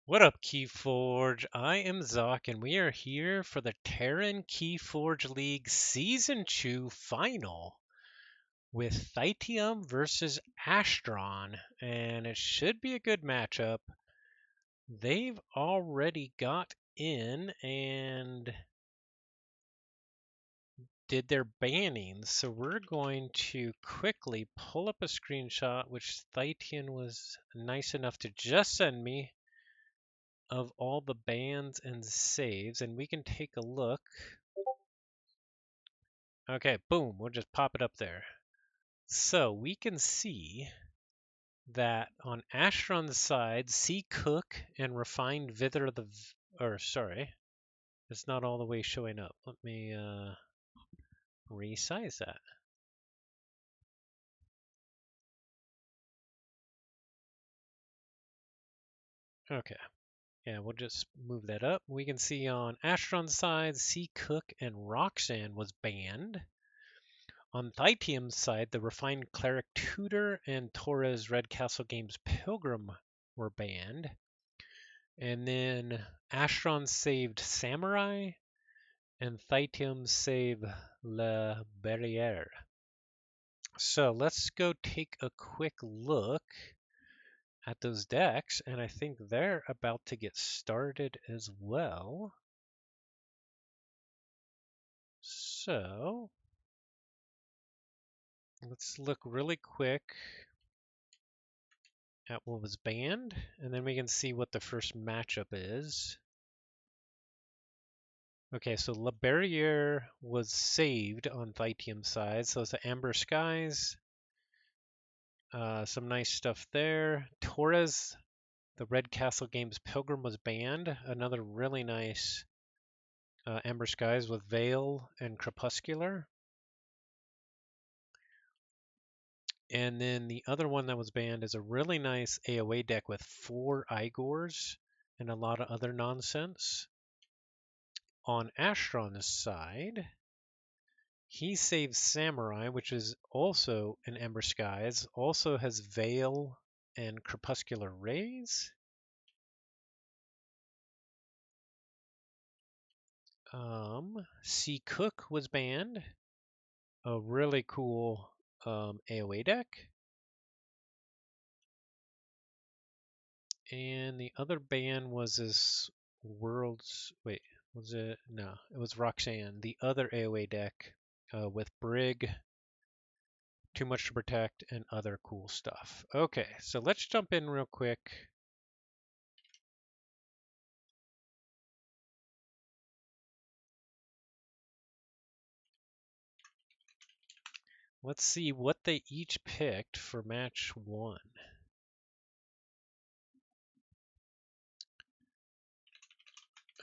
What up, Keyforge? I am Zoc, and we are here for the Terran Keyforge League Season 2 final with Thytiom versus Astron, and it should be a good matchup. They've already got in and did their banning, so we're going to quickly pull up a screenshot, which Thytiom was nice enough to just send me, of all the bans and saves, and we can take a look. Okay, boom, we'll just pop it up there. So we can see that on Astron's side, C Cook and Refined Vither of the, or sorry, it's not all the way showing up. Let me resize that. Okay, yeah, we'll just move that up. We can see on Astron's side, C Cook and Roxanne was banned. On Thytium's side, the Refined Cleric Tutor and Torres Red Castle Games Pilgrim were banned. And then Astron saved Samurai, and Thytium saved La Barriere. So let's go take a quick look at those decks, and I think they're about to get started as well. So let's look really quick at what was banned, and then we can see what the first matchup is. Okay, so La Barriere was saved on Thytium's side, so it's the Amber Skies. Some nice stuff there. Torres, the Red Castle Games Pilgrim was banned. Another really nice Amber Skies with Veil and Crepuscular. And then the other one that was banned is a really nice AOA deck with 4 Igors and a lot of other nonsense. On Astron's side, he saves Samurai, which is also an Ember Skies, also has Veil and Crepuscular Rays. C Cook was banned, a really cool AOA deck. And the other ban was this World's, wait, was it? No, it was Roxanne, the other AOA deck with Brig, Too Much to Protect, and other cool stuff. Okay, so let's jump in real quick. Let's see what they each picked for match 1.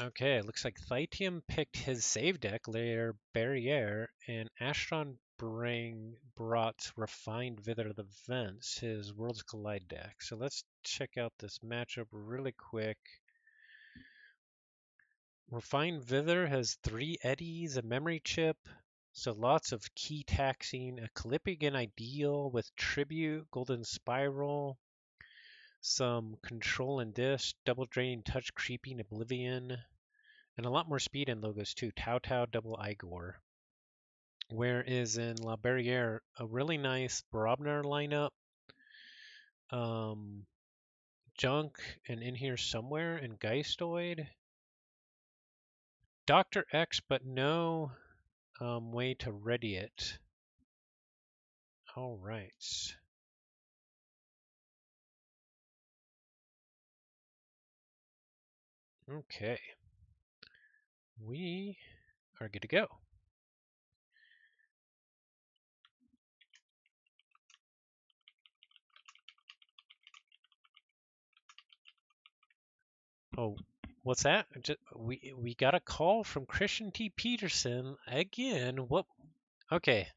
Okay, it looks like Thytium picked his save deck, La Barriere, and Astron brought Refined Vither of the Vents, his Worlds Collide deck. So let's check out this matchup really quick. Refined Vither has 3 eddies, a memory chip, so lots of key taxing, a Callipygan Ideal with Tribute, Golden Spiral, some Control and Disc, Double Drain, Touch, Creeping, Oblivion, and a lot more speed in logos too. Tau Tau, Double Igor. Whereas in La Barriere, a really nice Brobner lineup, Junk, and in here somewhere, and Geistoid. Dr. X, but no way to ready it. All right. Okay. We are good to go. Oh, what's that? We got a call from Christian T. Peterson again. What? Okay.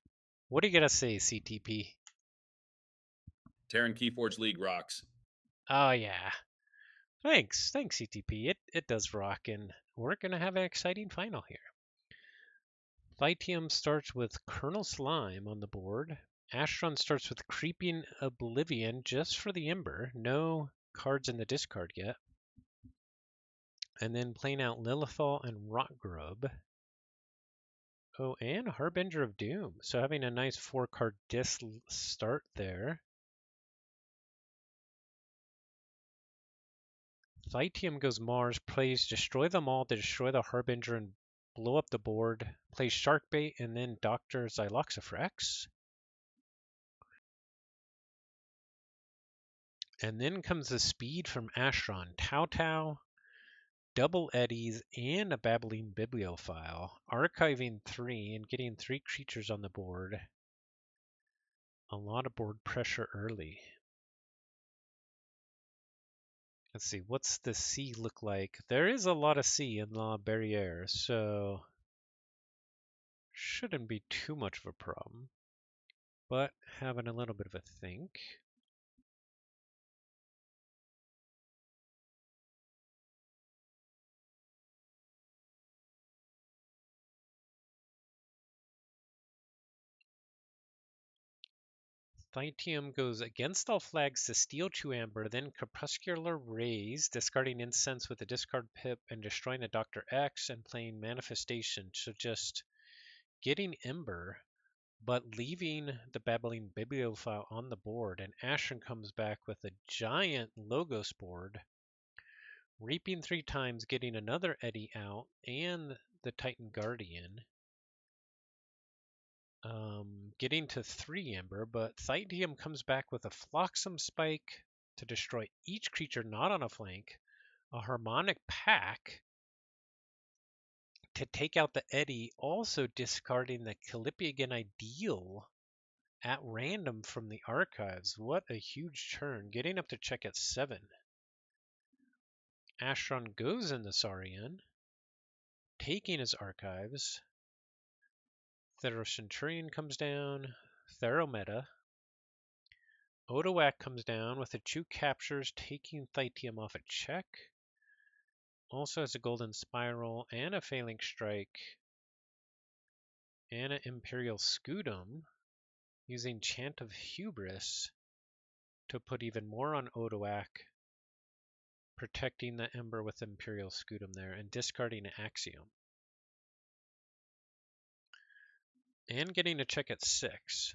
What are you gonna say, CTP? Terran Keyforge League rocks. Oh yeah. Thanks, CTP. It does rock, and we're gonna have an exciting final here. Thytium starts with Colonel Slime on the board. Astron starts with Creeping Oblivion just for the Ember. No cards in the discard yet. And then playing out Lilithal and Rotgrub. Oh, and Harbinger of Doom. So having a nice 4-card disc start there. Thytiom goes Mars, plays Destroy Them All to destroy the Harbinger and blow up the board. Plays Sharkbait and then Dr. Xyloxifrex. And then comes the speed from Astron. Tau Tau, double eddies, and a babbling bibliophile. Archiving 3 and getting 3 creatures on the board. A lot of board pressure early. Let's see, what's the sea look like? There is a lot of sea in La Barriere, so shouldn't be too much of a problem. But having a little bit of a think. Thytiom goes against all flags to steal 2 amber, then Crepuscular Rays, discarding Incense with a discard pip and destroying a Dr. X and playing Manifestation. So just getting Ember, but leaving the Babbling Bibliophile on the board, and Astron comes back with a giant Logos board, reaping 3 times, getting another Eddy out, and the Titan Guardian. Getting to 3 Ember, but Thytiom comes back with a Flotsam Spike to destroy each creature not on a flank, a Harmonic Pack to take out the Eddy, also discarding the Callipygan Ideal at random from the archives. What a huge turn, getting up to check at 7. Astron goes in the Saurian, taking his archives. Centurion comes down, Therometa. Odoak comes down with the 2 captures, taking Thytiom off a check. Also has a Golden Spiral and a Phalanx Strike and an Imperial Scutum, using Chant of Hubris to put even more on Odoak, protecting the Ember with Imperial Scutum there, and discarding an Axiom. And getting a check at 6.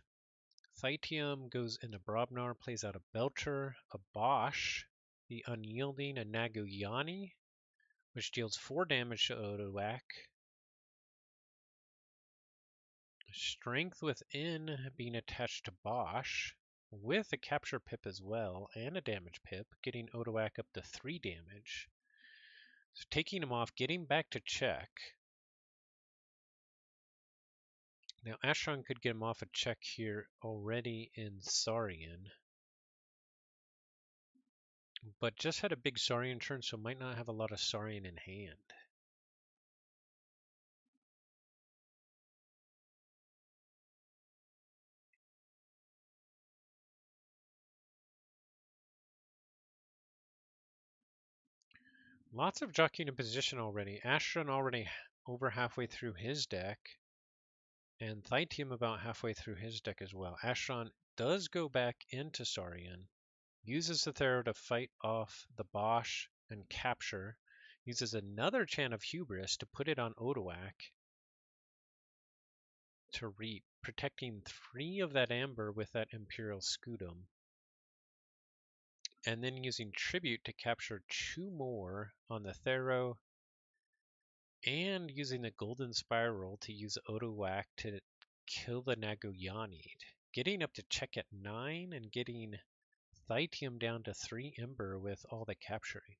Thytiom goes into Brobnar, plays out a Belcher, a Bosch, the Unyielding, a Naguyani, which deals 4 damage to Odoak. Strength Within being attached to Bosch, with a capture pip as well, and a damage pip, getting Odoak up to 3 damage. So taking him off, getting back to check. Now Astron could get him off a check here already in Saurian, but just had a big Saurian turn, so might not have a lot of Saurian in hand. Lots of jockeying in position already. Astron already over halfway through his deck, and Thytiom about halfway through his deck as well. Astron does go back into Saurian, uses the Thera to fight off the Bosch and capture, uses another Chant of Hubris to put it on Odoak to reap, protecting 3 of that Amber with that Imperial Scutum, and then using Tribute to capture 2 more on the Thero, and using the Golden Spiral to use Odoak to kill the Naguyani, getting up to check at 9 and getting Thytiom down to 3 Ember with all the capturing.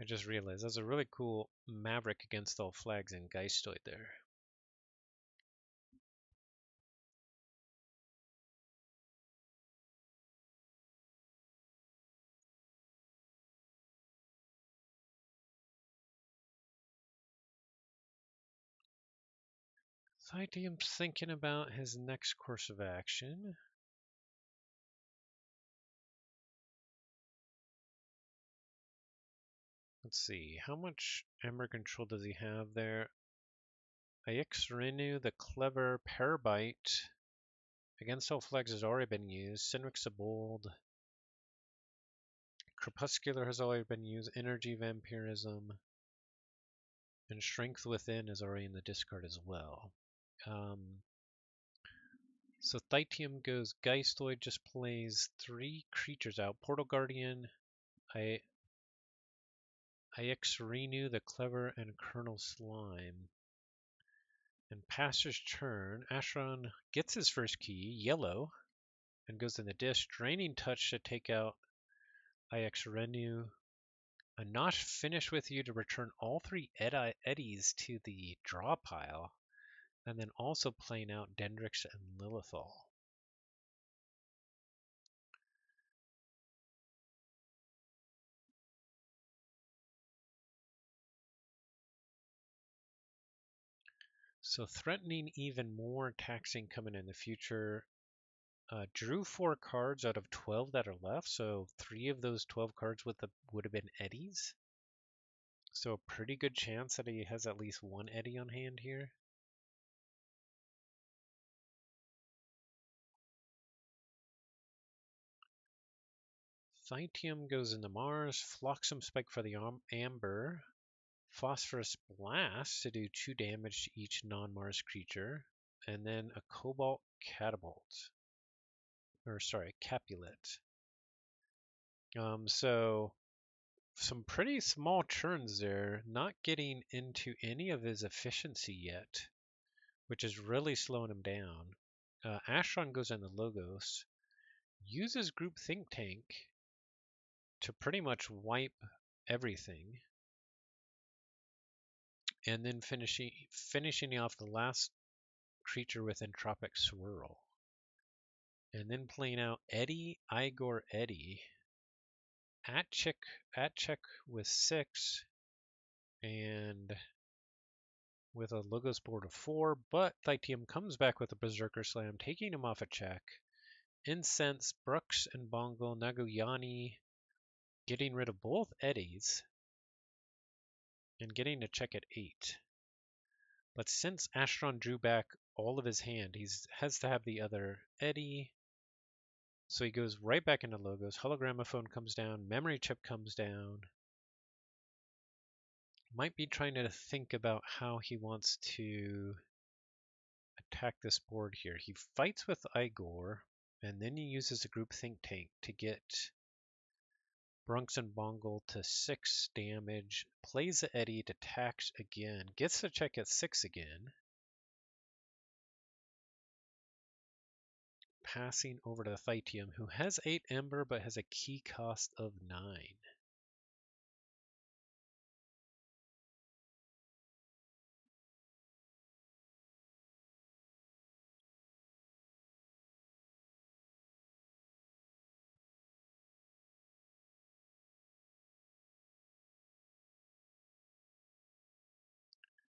I just realized that's a really cool Maverick against all flags and Geistoid there. Thytium's thinking about his next course of action. Let's see, how much Ember control does he have there? Ixrinu, the clever Parabite. Against all flags has already been used. Sinrix the Bold. Crepuscular has already been used. Energy Vampirism. And Strength Within is already in the discard as well. So Thytiom goes Geistoid, just plays 3 creatures out. Portal Guardian, Ixrinu, the Clever, and Colonel Slime. And passes turn, Astron gets his first key, yellow, and goes in the disc. Draining Touch to take out Ixrinu. A Nosh finish with you to return all 3 eddies to the draw pile. And then also playing out Dendrix and Lilithal. So threatening even more taxing coming in the future. Drew 4 cards out of 12 that are left, so 3 of those 12 cards would have been eddies. So a pretty good chance that he has at least 1 eddy on hand here. Thytiom goes into Mars, Flotsam Spike for the Amber, Phosphorus Blast to do 2 damage to each non-Mars creature, and then a Cobalt Catapult. Or sorry, Capulet. So some pretty small churns there, not getting into any of his efficiency yet, which is really slowing him down. Astron goes into Logos, uses Group Think Tank to pretty much wipe everything, and then finishing off the last creature with Entropic Swirl. And then playing out Eddie, Igor, Eddie, at check with 6, and with a Logos board of 4, but Thytiom comes back with a Berserker Slam, taking him off a check. Incense, Brooks, and Bongo, Naguyani, getting rid of both eddies, and getting a check at 8. But since Astron drew back all of his hand, he has to have the other eddy. So he goes right back into Logos. Hologramophone comes down, Memory Chip comes down. Might be trying to think about how he wants to attack this board here. He fights with Igor, and then he uses a Group Think Tank to get Brunks and Bongle to 6 damage, plays the Eddie to tax again, gets the check at 6 again, passing over to Thytiom, who has 8 Ember but has a key cost of 9.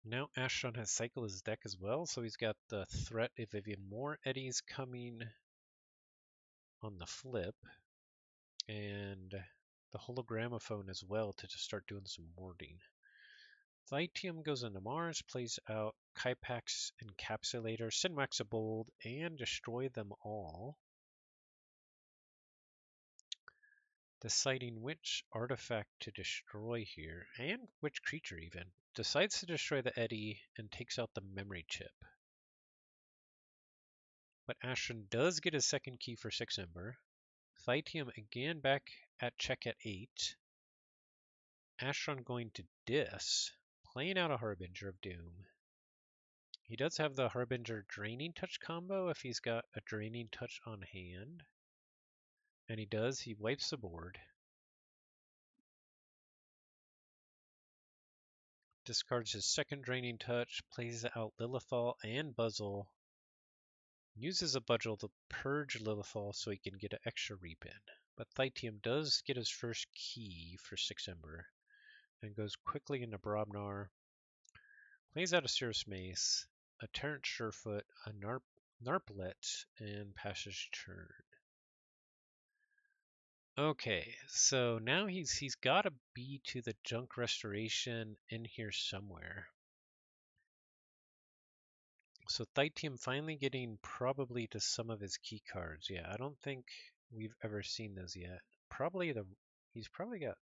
Now Astron has cycled his deck as well, so he's got the threat of even more eddies coming on the flip, and the hologramophone as well to just start doing some warding. Thytiom goes into Mars, plays out Kaipax Encapsulator, Sinwax a Bold, and destroy them all. Deciding which artifact to destroy here, and which creature even. Decides to destroy the Eddy and takes out the memory chip. But Astron does get his second key for 6 Ember. Thytiom again back at check at 8. Astron going to Dis, playing out a Harbinger of Doom. He does have the Harbinger Draining Touch combo if he's got a Draining Touch on hand. And he does, he wipes the board. Discards his second Draining Touch, plays out Lilithal and Buzzle. Uses a Budgel to purge Lilithal so he can get an extra reap in. But Thytiom does get his first key for 6 Ember and goes quickly into Brobnar. Plays out a Cirrus Mace, a Terran Surefoot, a Narplet, and passes turn. Okay, so now he's got to be to the junk restoration in here somewhere. So Thytiom finally getting probably to some of his key cards. Yeah, I don't think we've ever seen those yet. He's probably got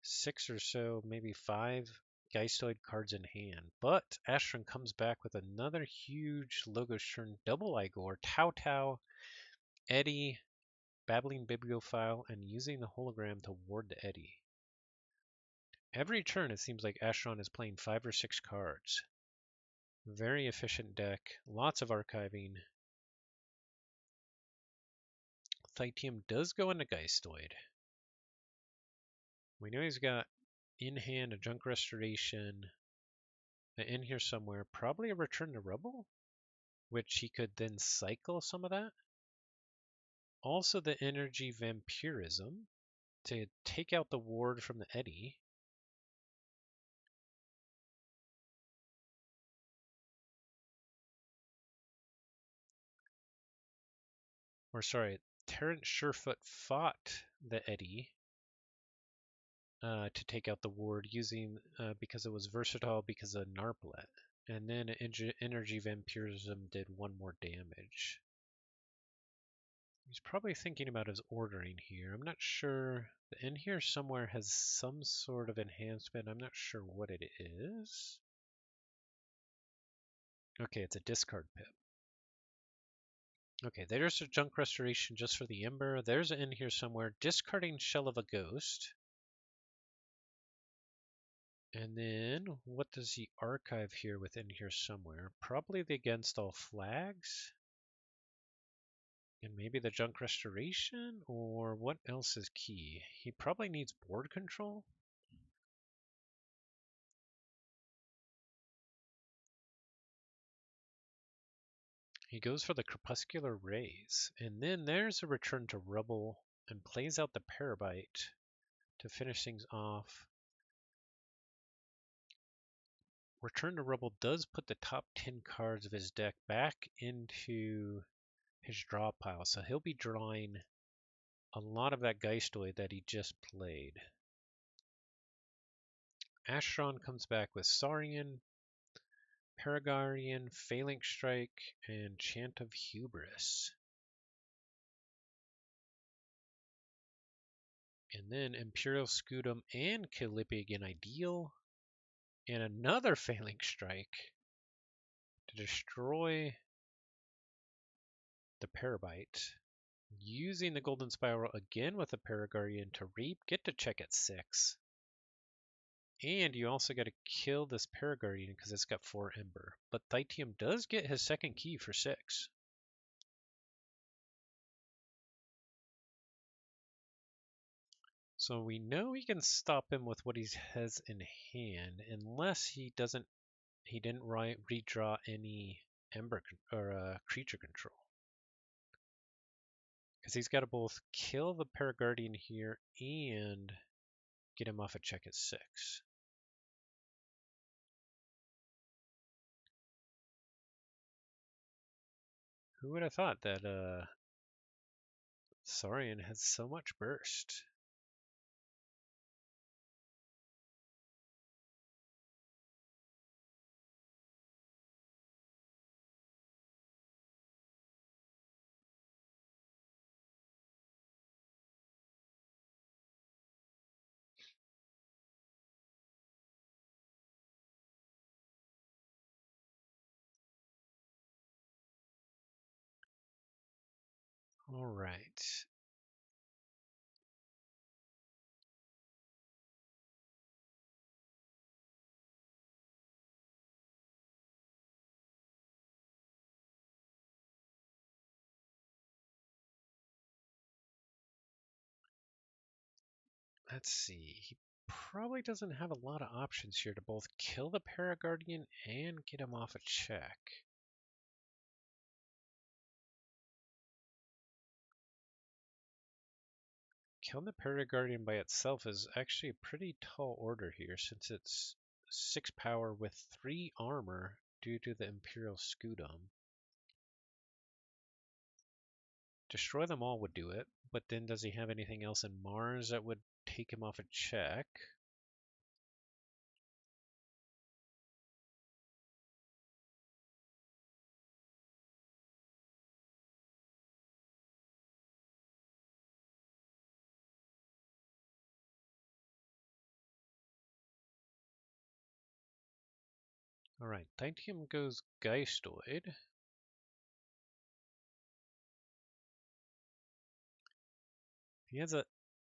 6 or so, maybe 5 Geistoid cards in hand. But Astron comes back with another huge Logos turn, double Igor, Tau Tau, Eddie, Babbling Bibliophile, and using the hologram to ward the Eddie. Every turn it seems like Astron is playing 5 or 6 cards. Very efficient deck, lots of archiving. Thytiom does go into Geistoid. We know he's got in hand a Junk Restoration, in here somewhere, probably a Return to Rubble, which he could then cycle some of that. Also the Energy Vampirism to take out the ward from the Eddy. Or sorry, Terran Surefoot fought the Eddy to take out the ward using because it was versatile because of Narplet. And then Energy Vampirism did 1 more damage. He's probably thinking about his ordering here. I'm not sure. The in here somewhere has some sort of enhancement. I'm not sure what it is. Okay, it's a discard pip. Okay, there's a junk restoration just for the Ember. There's an in here somewhere. Discarding Shell of a Ghost. And then, what does he archive here within here somewhere? Probably the Against All Flags. And maybe the Junk Restoration? Or what else is key? He probably needs board control. He goes for the Crepuscular Rays. And then there's a Return to Rubble and plays out the Parabite to finish things off. Return to Rubble does put the top 10 cards of his deck back into his draw pile, so he'll be drawing a lot of that Geistoid that he just played. Astron comes back with Saurian, Paragarian, Phalanx Strike, and Chant of Hubris. And then Imperial Scutum and Calliope again ideal. And another Phalanx Strike to destroy the Parabite. Using the Golden Spiral again with a Paragarian to reap, get to check at 6. And you also got to kill this Paraguardian because it's got 4 Ember. But Thytiom does get his second key for 6. So we know he can stop him with what he has in hand, unless he didn't redraw any Ember or creature control. Because he's got to both kill the Paraguardian here and get him off a check at 6. Who would have thought that Saurian has so much burst? All right. Let's see. He probably doesn't have a lot of options here to both kill the Paraguardian and get him off a check. Killing the Paraguardian by itself is actually a pretty tall order here since it's 6 power with 3 armor due to the Imperial Scutum. Destroy them all would do it, But then does he have anything else in Mars that would take him off a check? All right, Thytiom goes Geistoid. He has a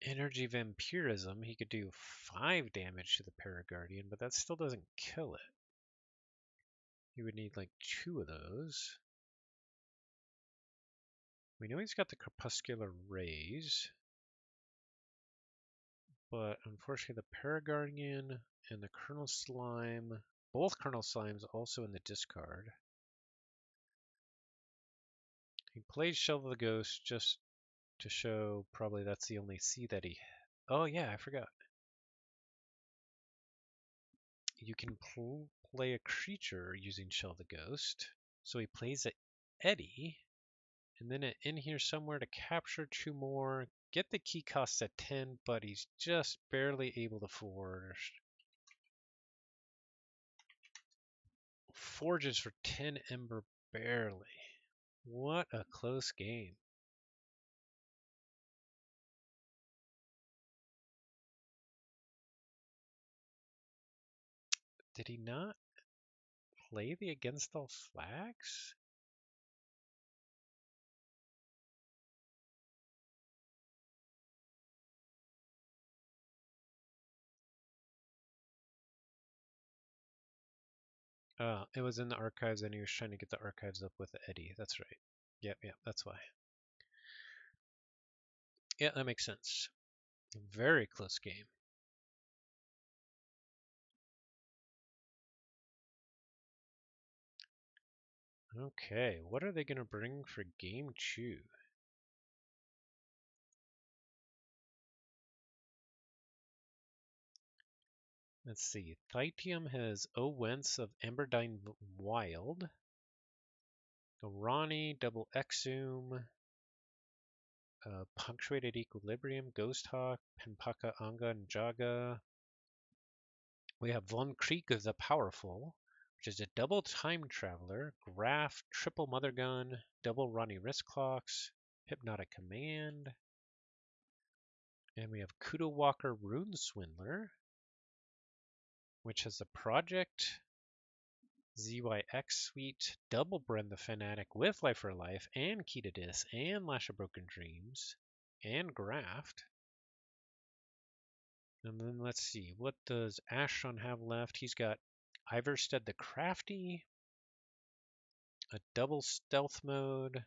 energy vampirism. He could do 5 damage to the Paraguardian, but that still doesn't kill it. He would need like 2 of those. We know he's got the Crepuscular Rays, but unfortunately the Paraguardian and the Colonel Slime, both Colonel Slimes also in the discard. He plays Shell of the Ghost just to show probably that's the only C that he... Oh yeah, I forgot. You can play a creature using Shell the Ghost. So he plays an Eddie, and then in here somewhere to capture 2 more, get the key cost at 10, but he's just barely able to forge. Forges for 10 Ember, barely. What a close game. Did he not play the Against All Flags? It was in the archives and he was trying to get the archives up with the Eddie. That's right. Yep, that's why. Yeah, that makes sense. Very close game. Okay, what are they going to bring for game 2? Let's see. Thytiom has Owens of Emberdyne Wild. Ronnie, Double Exum, Punctuated Equilibrium, Ghost Hawk, Penpaka Anga and Jaga. We have Von Krieg the Powerful, which is a double time traveler, Graph, triple Mother Gun, double Ronnie Wrist Clocks, Hypnotic Command. And we have Kudo Walker Rune Swindler, which has the Project, ZYX Suite, Double Bren the Fanatic with Life for Life, and Key to Dis, and Lash of Broken Dreams, and Graft. And then let's see, what does Astron have left? He's got Iverstead the Crafty, a double stealth mode,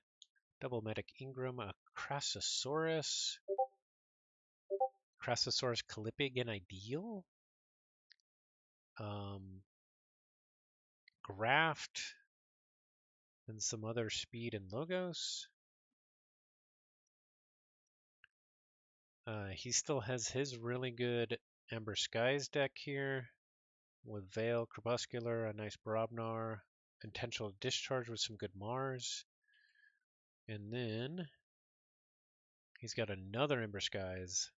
double medic Ingram, a Crassosaurus, Callipig and Ideal, Graft, and some other speed and logos. He still has his really good Ember Skies deck here with Veil, Crepuscular, a nice Brobnar, Intentional Discharge with some good Mars. And then he's got another Ember Skies,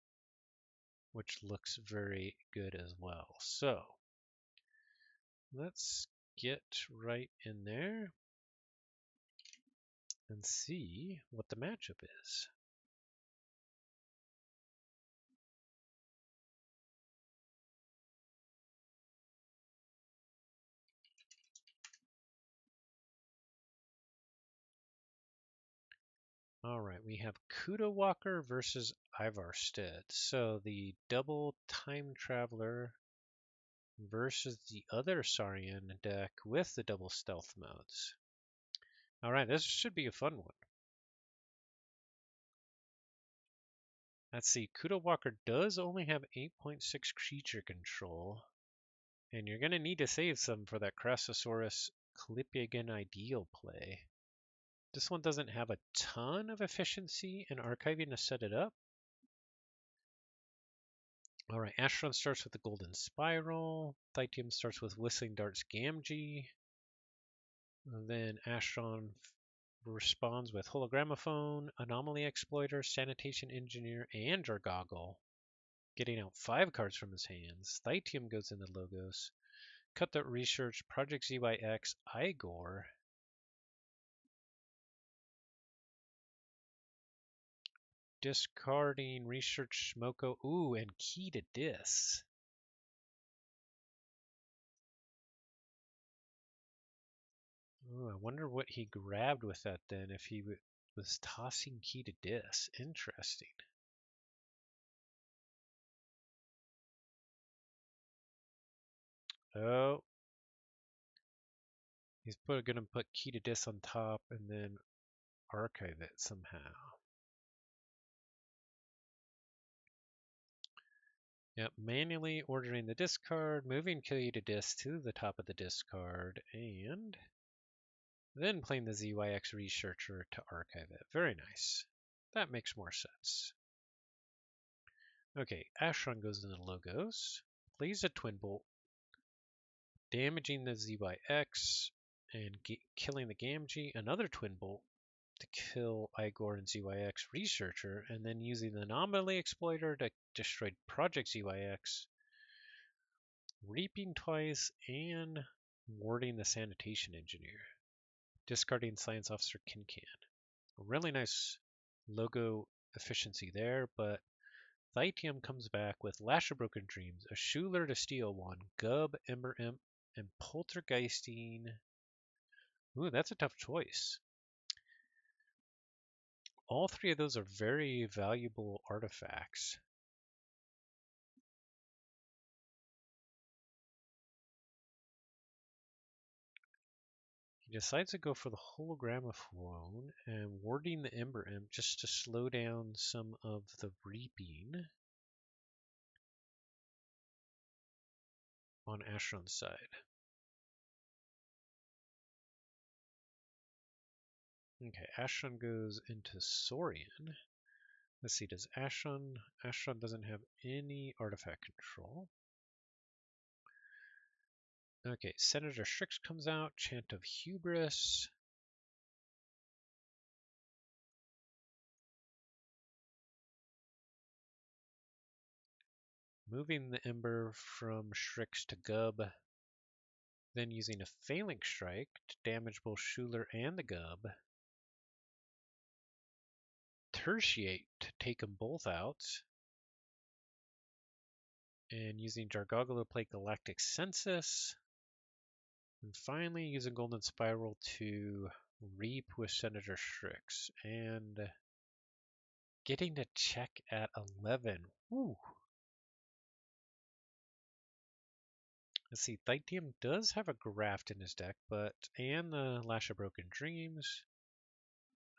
which looks very good as well. So let's get right in there and see what the matchup is. All right, we have Kudo Walker versus Ivarstead. So the double time traveler versus the other Saurian deck with the double stealth modes. All right, this should be a fun one. Let's see, Kudo Walker does only have 8.6 creature control, and you're going to need to save some for that Crassosaurus Callipygan Ideal play. This one doesn't have a ton of efficiency in archiving to set it up. All right, Astron starts with the Golden Spiral. Thytiom starts with Whistling Darts Gamgee. And then Astron responds with Hologramophone, Anomaly Exploiter, Sanitation Engineer, and Jargoggle, getting out 5 cards from his hands. Thytiom goes into Logos. Cutthroat Research, Project ZYX, Igor. Discarding Research Smoko. Ooh, and Key to Dis. Ooh, I wonder what he grabbed with that then, if he was tossing Key to Dis. Interesting. Oh. He's gonna put Key to Dis on top and then archive it somehow. Yep, manually ordering the discard, moving Key to Dis to the top of the discard, and then playing the ZYX Researcher to archive it. Very nice. That makes more sense. Okay, Astron goes into Logos, plays a Twin Bolt, damaging the ZYX and killing the Gamgee, another Twin Bolt to kill Igor and ZYX Researcher, and then using the Anomaly Exploiter to destroy Project ZYX, reaping twice, and warding the Sanitation Engineer, discarding Science Officer Kincan. Really nice logo efficiency there, but Thytiom comes back with Lash of Broken Dreams, a Schuler to steal one, Gub, Ember Imp, and Poltergeisting. Ooh, that's a tough choice. All 3 of those are very valuable artifacts. He decides to go for the Hologramophone and warding the Ember Imp just to slow down some of the reaping on Astron's side. Okay, Astron goes into Saurian. Let's see, does Astron doesn't have any artifact control. Okay, Senator Strix comes out, Chant of Hubris. Moving the Ember from Strix to Gub, then using a Phalanx Strike to damage both Schuler and the Gub. Tertiate to take them both out. And using Jargoggle to play Galactic Census. And finally using Golden Spiral to reap with Senator Strix. And getting to check at 11. Woo! Let's see, Thytiom does have a Graft in his deck, and the Lash of Broken Dreams.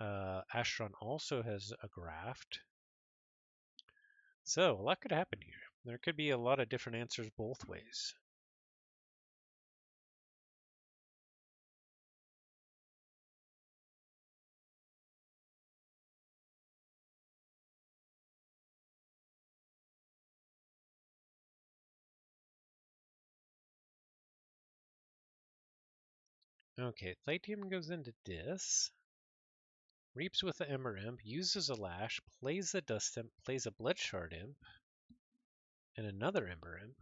Astron also has a Graft. So, a lot could happen here. There could be a lot of different answers both ways. Okay, Thytiom goes into Dis. Reaps with the Ember Imp, uses a Lash, plays the Dust Imp, plays a Bloodshard Imp, and another Ember Imp,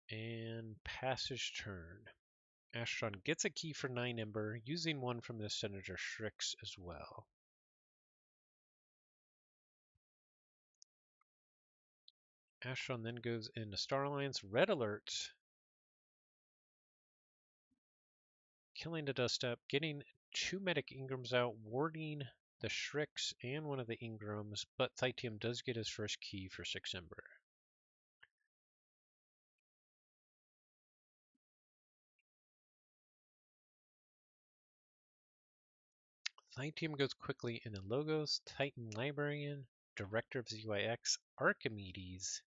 and passes turn. Astron gets a key for 9 Ember, using one from the Senator Strix as well. Astron then goes into Star Alliance, Red Alert, killing the Dust Up, getting 2 Medic Ingrams out, warding the Strix and one of the Ingrams, but Thytiom does get his first key for 6 Ember. Thytiom goes quickly into Logos, Titan Librarian, Director of ZYX, Archimedes,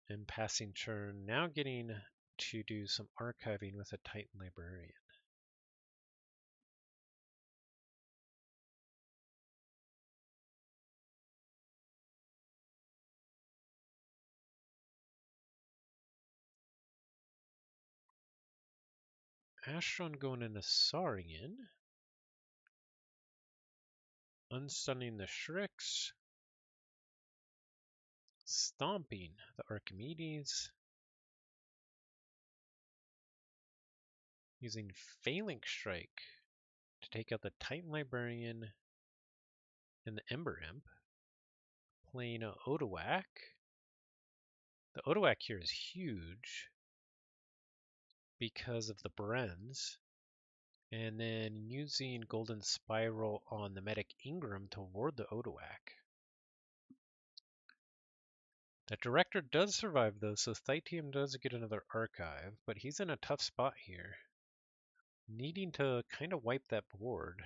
and passing turn, now getting to do some archiving with a Titan Librarian. Astron going into Saurian. Unstunning the Shrix. Stomping the Archimedes. Using Phalanx Strike to take out the Titan Librarian and the Ember Imp. Playing a Odoac. The Odoac here is huge because of the Brens. And then using Golden Spiral on the Medic Ingram to ward the Odoac. That Director does survive though, so Thytiom does get another Archive, but he's in a tough spot here. Needing to kind of wipe that board.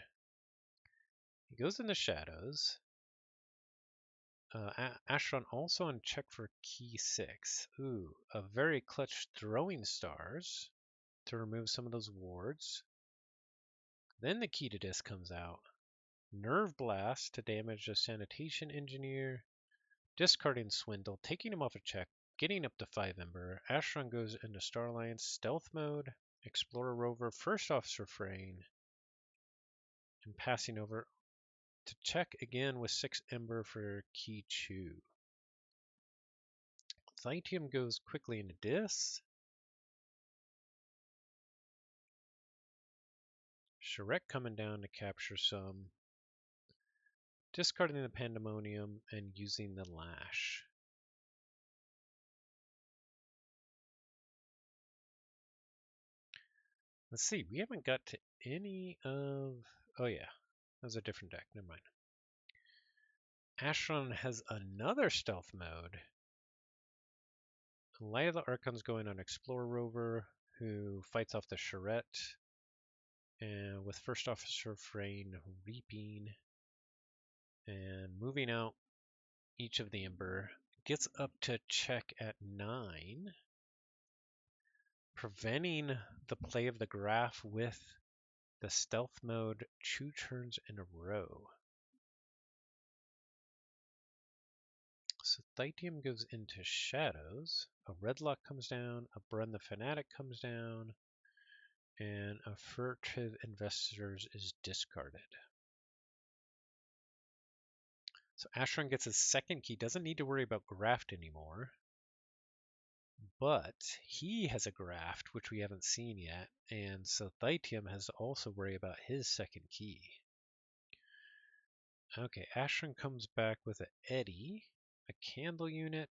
He goes in the shadows. Astron also on check for key 6. Ooh, a very clutch Throwing Stars to remove some of those wards. Then the key to disc comes out. Nerve Blast to damage a Sanitation Engineer. Discarding Swindle, taking him off a check, getting up to 5 Ember. Astron goes into Star Alliance Stealth Mode. Explorer Rover, First Officer Frayne. And passing over to check again with 6 Ember for Key 2. Thytiom goes quickly into Dis. Shrek coming down to capture some. Discarding the Pandemonium and using the Lash. Let's see, we haven't got to any of... Oh yeah, that was a different deck, never mind. Astron has another stealth mode. Light of the Archon's going on Explorer Rover, who fights off the Charette. And with First Officer Frayne reaping and moving out each of the Ember, gets up to check at 9, preventing the play of the Graph with the stealth mode 2 turns in a row. So Thytiom goes into shadows, a Redlock comes down, a Bren the Fanatic comes down, and a Furtive Investors is discarded. So Astron gets his second key, doesn't need to worry about Graft anymore. But he has a Graft, which we haven't seen yet, and so Thytiom has to also worry about his second key. Okay, Astron comes back with an Eddy, a Candle Unit,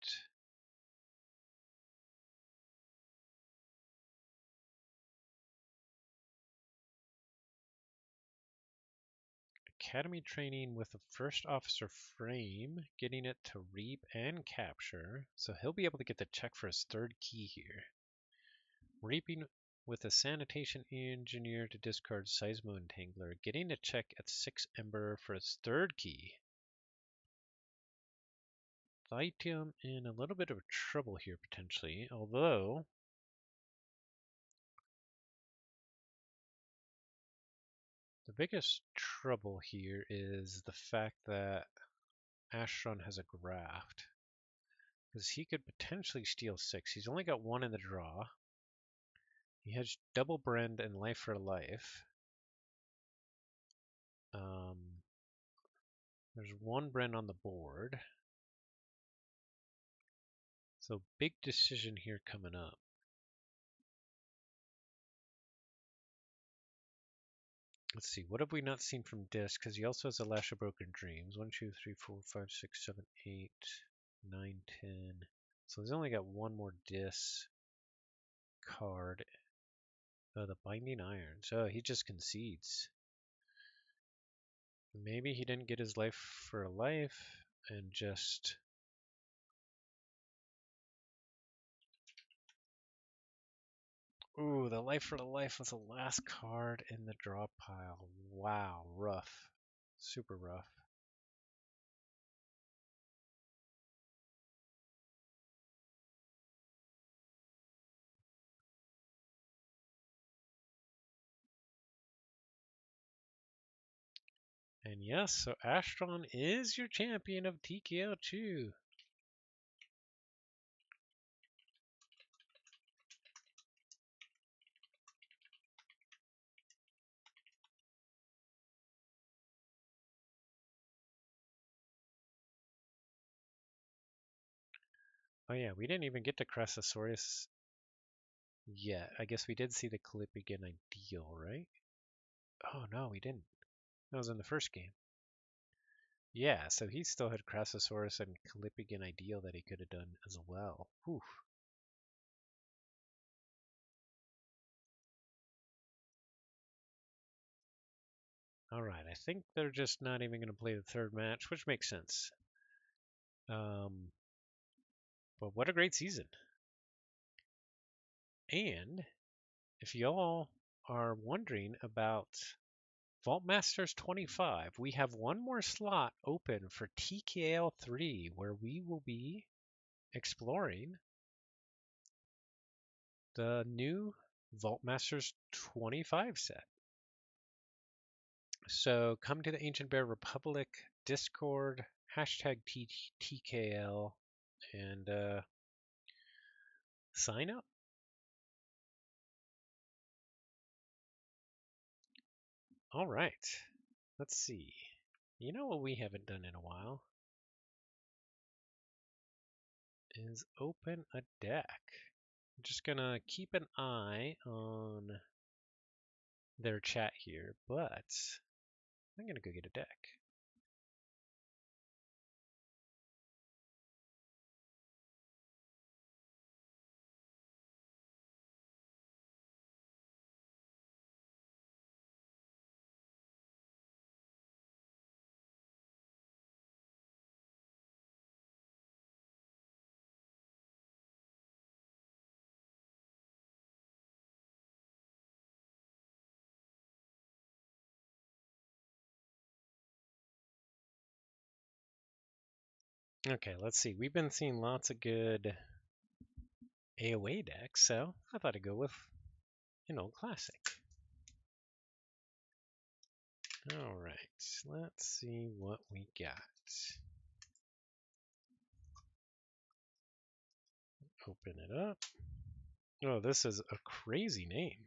Academy training with a First Officer Frame, getting it to reap and capture, so he'll be able to get the check for his third key here. Reaping with a Sanitation Engineer to discard Seismo Entangler, getting a check at 6 Ember for his third key. Thytiom in a little bit of trouble here potentially, although the biggest trouble here is the fact that Astron has a Graft, because he could potentially steal 6. He's only got 1 in the draw. He has double Brand and Life for Life. There's 1 Brand on the board. So big decision here coming up. Let's see, what have we not seen from Disc? Because he also has a Lash of Broken Dreams. 1, 2, 3, 4, 5, 6, 7, 8, 9, 10. So he's only got 1 more Disc card. Oh, the Binding Irons. Oh, he just concedes. Maybe he didn't get his Life for a Life and just... Ooh, the Life for the Life was the last card in the draw pile. Wow, rough. Super rough. And yes, so Astron is your champion of TKL2. Oh yeah, we didn't even get to Crassosaurus yet. I guess we did see the Calypygian ideal, right? Oh no, we didn't. That was in the first game. Yeah, so he still had Crassosaurus and Calypygian ideal that he could have done as well. Whew. All right, I think they're just not even going to play the third match, which makes sense. Um, but what a great season. And if y'all are wondering about Vault Masters 25, we have one more slot open for TKL 3, where we will be exploring the new Vault Masters 25 set. So come to the Ancient Bear Republic Discord, hashtag TKL, and sign up. All right, let's see. You know what we haven't done in a while is open a deck. I'm just gonna keep an eye on their chat here, but I'm gonna go get a deck. Okay, let's see. We've been seeing lots of good AOA decks, so I thought I'd go with an old classic. All right, let's see what we got. Open it up. Oh, this is a crazy name.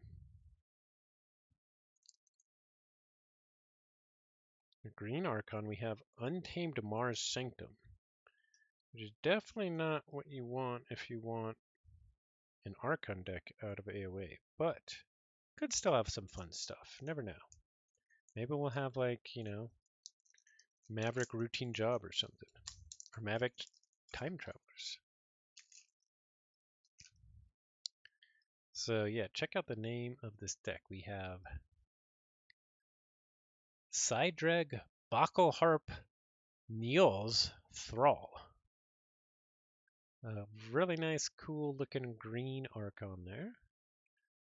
The Green Archon, we have Untamed Mars Sanctum, which is definitely not what you want if you want an Archon deck out of AOA, but could still have some fun stuff. Never know. Maybe we'll have, like, you know, Maverick Routine Job or something, or Maverick Time Travelers. So yeah, check out the name of this deck. We have Sidreg Bachelharp Niels Thrall. A really nice, cool looking green Archon there.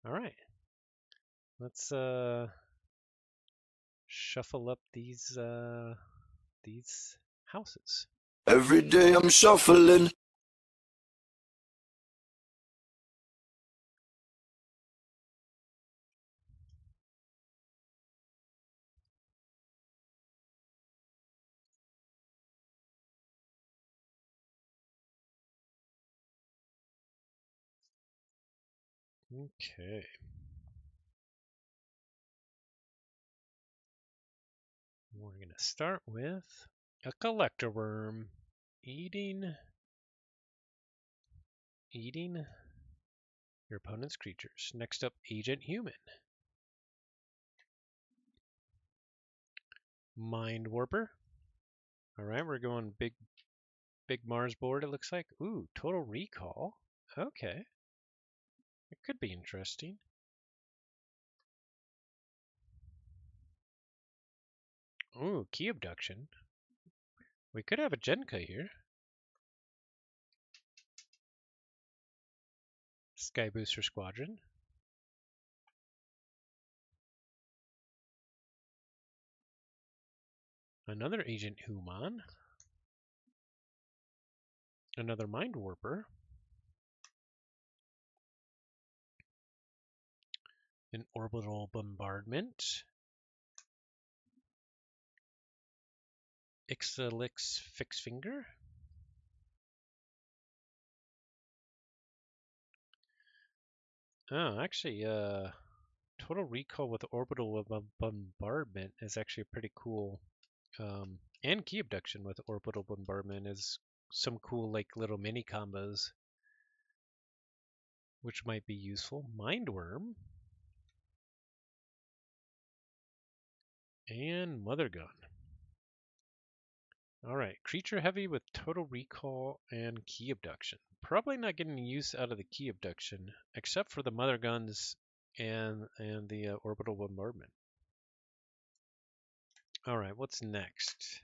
All right, let's shuffle up these houses. Every day I'm shuffling. Okay. We're going to start with a collector worm eating your opponent's creatures. Next up, Agent Human. Mind Warper. All right, we're going big Mars board, it looks like. Ooh, Total Recall. Okay. It could be interesting. Ooh, Key Abduction. We could have a Genka here. Sky Booster Squadron. Another Agent Human. Another Mind Warper. An Orbital Bombardment. Ixalix Fixed Finger. Oh, actually, Total Recall with Orbital Bombardment is actually pretty cool. And Key Abduction with Orbital Bombardment is some cool like little mini combos, which might be useful. Mindworm and Mother Gun. All right, creature heavy with total recall and key abduction. Probably not getting use out of the key abduction, except for the Mother Guns and the orbital bombardment. All right, what's next?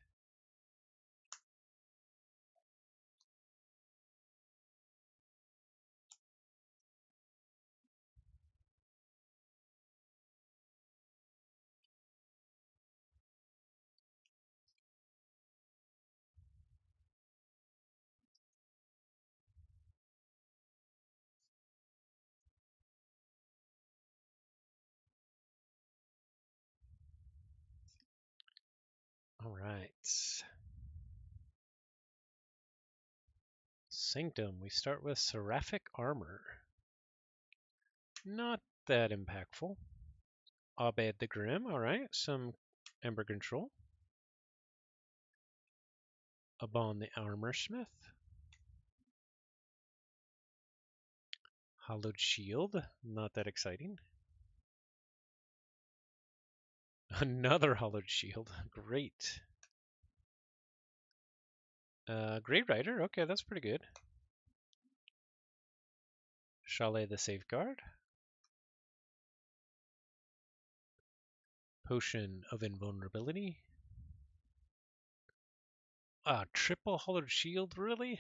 All right. Sanctum, we start with Seraphic Armor. Not that impactful. Abed the Grim, all right. Some Ember Control. Abon the Armorsmith. Hollowed Shield, not that exciting. Another Hollowed Shield, great. Grey Rider, okay, that's pretty good. Chalet the Safeguard. Potion of Invulnerability. Triple Hollowed Shield, really?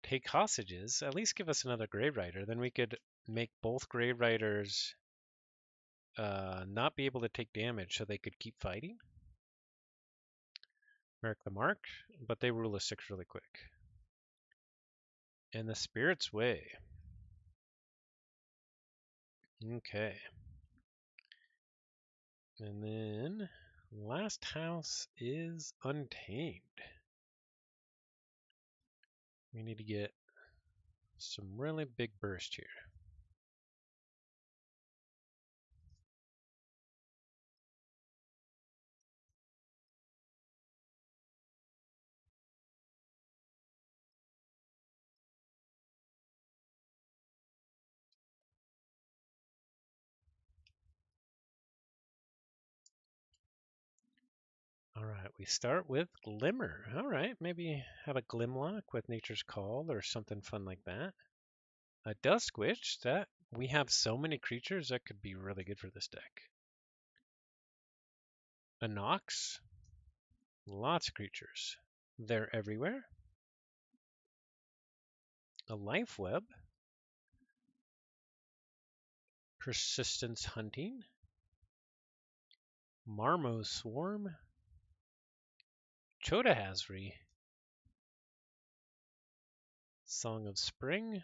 Take hostages. At least give us another Grey Rider. Then we could make both Grey Riders not be able to take damage so they could keep fighting. Merc the Mark, but they rule a 6 really quick. And the Spirit's Way. Okay. And then last house is Untamed. We need to get some really big burst here. All right, we start with Glimmer. All right, maybe have a Glimlock with Nature's Call or something fun like that. A Dusk Witch, that we have so many creatures that could be really good for this deck. A Nox, lots of creatures. They're everywhere. A Life Web. Persistence Hunting. Marmo Swarm. Chotahazri. Song of Spring.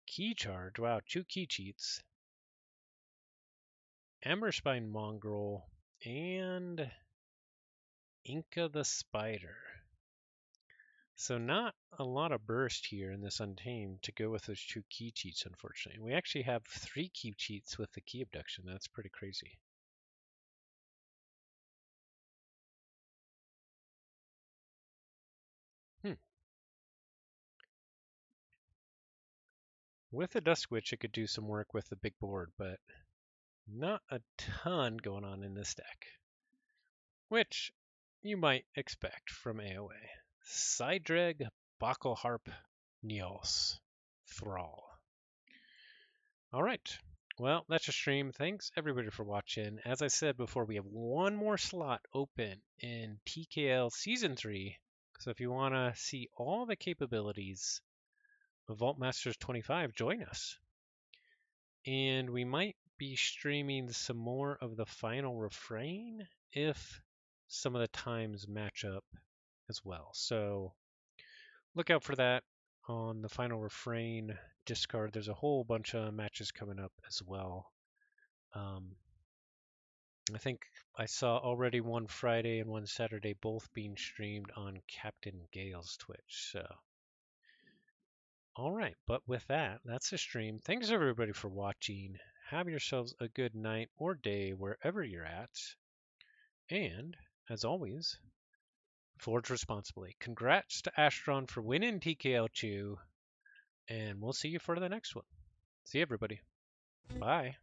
Key Charge. Wow, 2 key cheats. Amberspine Mongrel. And Inca the Spider. So not a lot of burst here in this Untamed to go with those 2 key cheats, unfortunately. We actually have 3 key cheats with the key abduction. That's pretty crazy. With the Dusk Witch, it could do some work with the big board, but not a ton going on in this deck, which you might expect from AOA. Sidreg, Bacalharp, Nios, Thrall. All right. Well, that's a stream. Thanks everybody for watching. As I said before, we have one more slot open in TKL Season 3. So if you want to see all the capabilities of Vault Masters 25, join us. And we might be streaming some more of the Final Refrain if some of the times match up as well. So look out for that on the Final Refrain Discard. There's a whole bunch of matches coming up as well. I think I saw already one Friday and one Saturday both being streamed on Captain Gale's Twitch. So, all right, but with that, that's the stream. Thanks everybody for watching. Have yourselves a good night or day wherever you're at. And as always, forge responsibly. Congrats to Astron for winning TKL2, and we'll see you for the next one. See you, everybody. Bye.